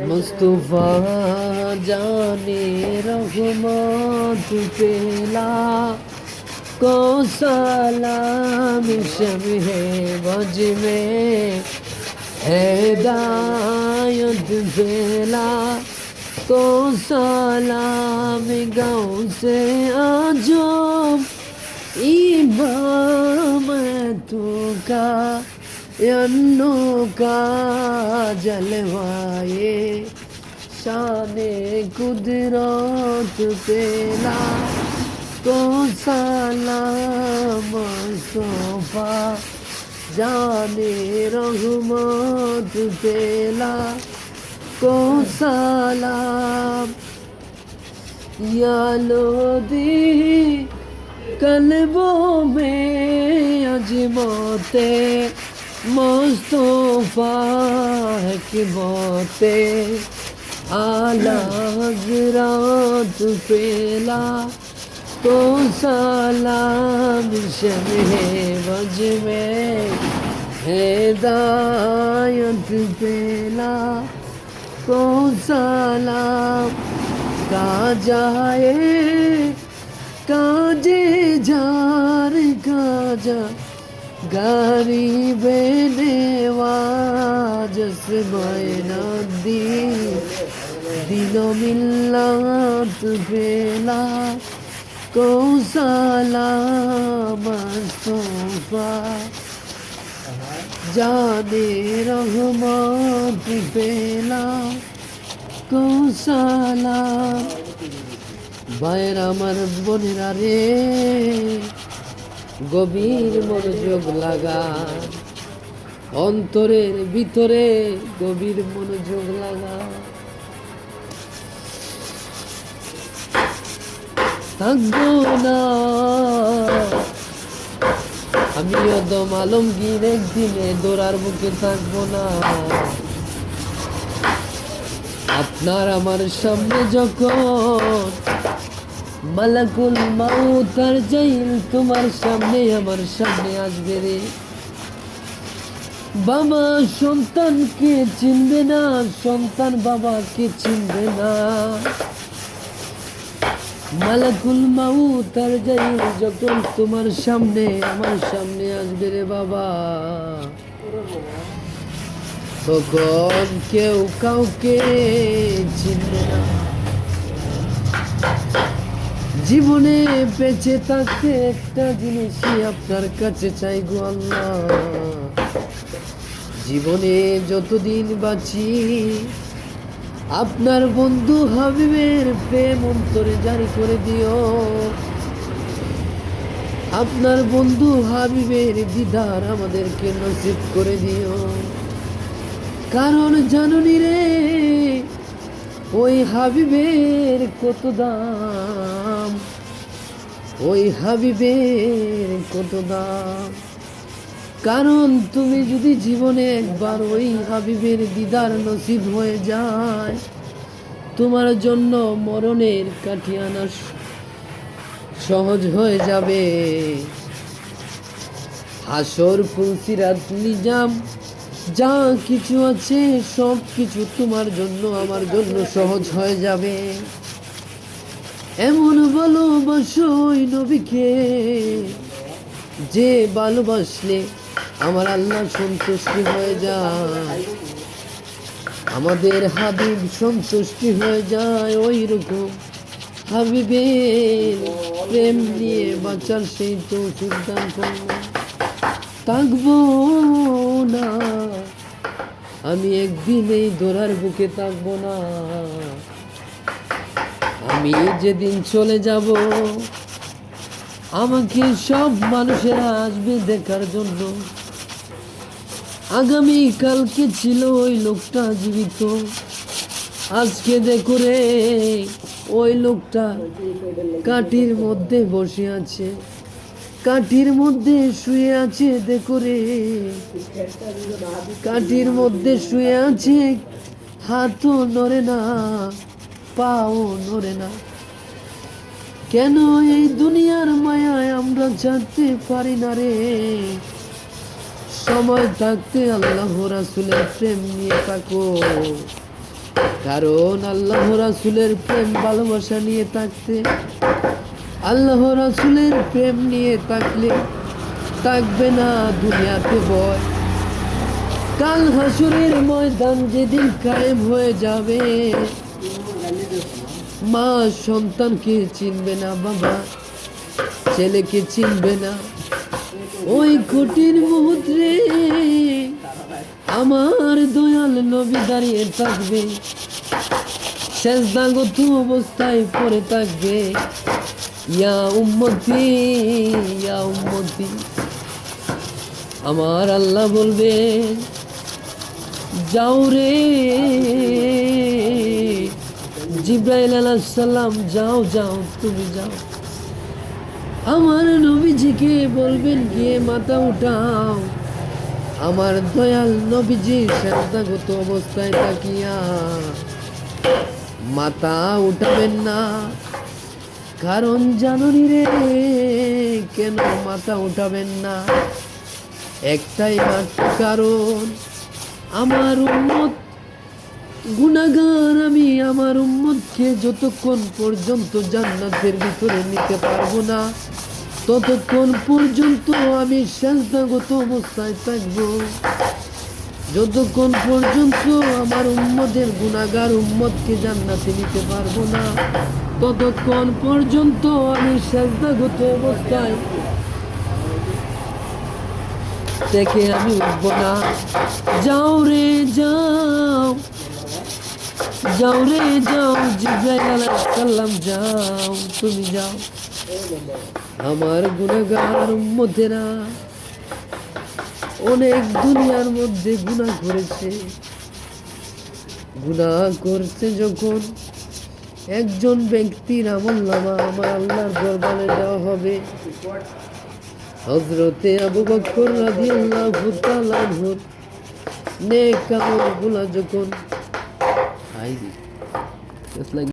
मुस्तफा जाने रहमत पेला को सलाम शम्हे बज में हिदायत पेला को सलाम गाँव से आजम इमाम तू का अन्नू का जलवाए शाने कुदरत पेला को सलाम मुस्तफा जाने रहमत पेला को सलाम या लोदी कल्बों में अजमते मुस्तफा की मोते आला हज़रात पेला को सलाम शम्हे बज में हिदायत पेला को सलाम का जाए काजे जार काजा गरीबे नेवाजस मैना दिनो मिल्लत पेला को सलाम मुस्तफा जाने रहमत पेला को सलाम ভাইয়ের আমার বোনেরা রে গভীর মনোযোগ লাগা অন্তরের ভিতরে গভীর মনোযোগ লাগা থাকবো না আমিও দম আলমগীর একদিনে দৌড়ার বুকে থাকবো না আপনার আমার সামনে যখন মালাকুল মাউত আর জাইল তোমার সামনে আমার সামনে আসবে রে বাবা সন্তানকে চিনবে না সন্তান বাবাকে চিনবে না মালাকুল মাউত আর জাইল যখন তোমার সামনে আমার সামনে আসবে রে বাবা তখন কেউ কাউকে চিনবে না জীবনে বেঁচে থাকতে একটা জিনিসই আপনার কাছে চাই গো আল্লাহ জীবনে যতদিন বাঁচি আপনার বন্ধু হাবিবের প্রেম অন্তরে জারি করে দিও আপনার বন্ধু হাবিবের দিদার আমাদেরকে নসিব করে দিও কারণ জানুনি রে ওই হাবিবের কত দাম ওই হাবিবের কত দাম কারণ তুমি যদি জীবনে একবার ওই হাবিবের দিদার নসিব হয়ে যায় তোমার জন্য মরণের কাঠি আনা সহজ হয়ে যাবে হাসর ফুলসিরাত নিজাম যা কিছু আছে সব কিছু তোমার জন্য আমার জন্য সহজ হয়ে যাবে এমন ভালোবাসো ওই নবীকে যে ভালোবাসলে আমার আল্লাহ সন্তুষ্টি হয়ে যায় আমাদের হাবিব সন্তুষ্টি হয়ে যায় ওই রকম হাবিবের প্রেম নিয়ে বাঁচার সেই তৌফিক দান করুন থাকবো না আমি একদিন এই দোরার বুকে থাকবো না আমি যেদিন চলে যাব আমাকে সব মানুষেরা আসবে দেখার জন্য আগামী কালকে ছিল ওই লোকটা জীবিত আজকে দেখো রে ওই লোকটা কাঠির মধ্যে বসে আছে কাঠির মধ্যে শুয়ে আছে দেখো রে কাঠির মধ্যে শুয়ে আছে হাতও নড়ে না পাও নড়ে না কেন এই দুনিয়ার মায়ায় আমরা জানতে পারি না রে সময় থাকতে আল্লাহ রাসূলের প্রেম নিয়ে থাকো, কারণ আল্লাহ রাসূলের প্রেম ভালোবাসা নিয়ে থাকতে, আল্লাহ রাসূলের প্রেম নিয়ে থাকলে থাকবে না দুনিয়াতে ভয়। কাল হাসরের ময়দান যেদিন কায়েম হয়ে যাবে, মা সন্তানকে চিনবে না, বাবা ছেলেকে চিনবে না। ওই কঠিন মুহূর্তে আমার দয়াল নবী দাঁড়িয়ে থাকবে, সেজদাগত অবস্থায় পড়ে থাকবে, ইয়া উম্মতি ইয়া উম্মতি। আমার আল্লাহ বলবে, যাও রে জিবরাইল আলাইহিস সালাম, যাও যাও তুমি যাও। আমার নবীজিকে বলবেন, গিয়ে মাথা উঠাও। আমার দয়াল নবীজি সেজদাগত অবস্থায় তাকিয়া মাথা উঠাবেন না, কারণ জানুনি রে কেন মাথা উঠাবেন না? একটাই মাত্র কারণ, আমার উম্মত গুনাহগার। আমি আমার উম্মতকে যতক্ষণ পর্যন্ত জান্নাতের ভিতরে নিতে পারবো না, ততক্ষণ পর্যন্ত আমি সেজদাগত অবস্থায় থাকবো। যতক্ষণ পর্যন্ত আমার উম্মতের গুনাহগার উম্মতকে জান্নাতে নিতে পারবো না, ততক্ষণ পর্যন্ত আমি সেজদাগত অবস্থায় থেকে আমি উঠবো না। যাও রে যাও, যাও রে যাও জিবরাইল আলাইহিস সালাম, যাও তুমি যাও। আমার গুনাহগার উম্মতেরা অনেক দুনিয়ার মধ্যে গুনাহ করেছে, গুনাহ করছে যখন একজন ব্যক্তির আমলনামা আমার আল্লাহর দরবারে দেওয়া হবে। হযরতে আবু বকর রাদিয়াল্লাহু তাআলা আনহুর নেক আমলগুলো যখন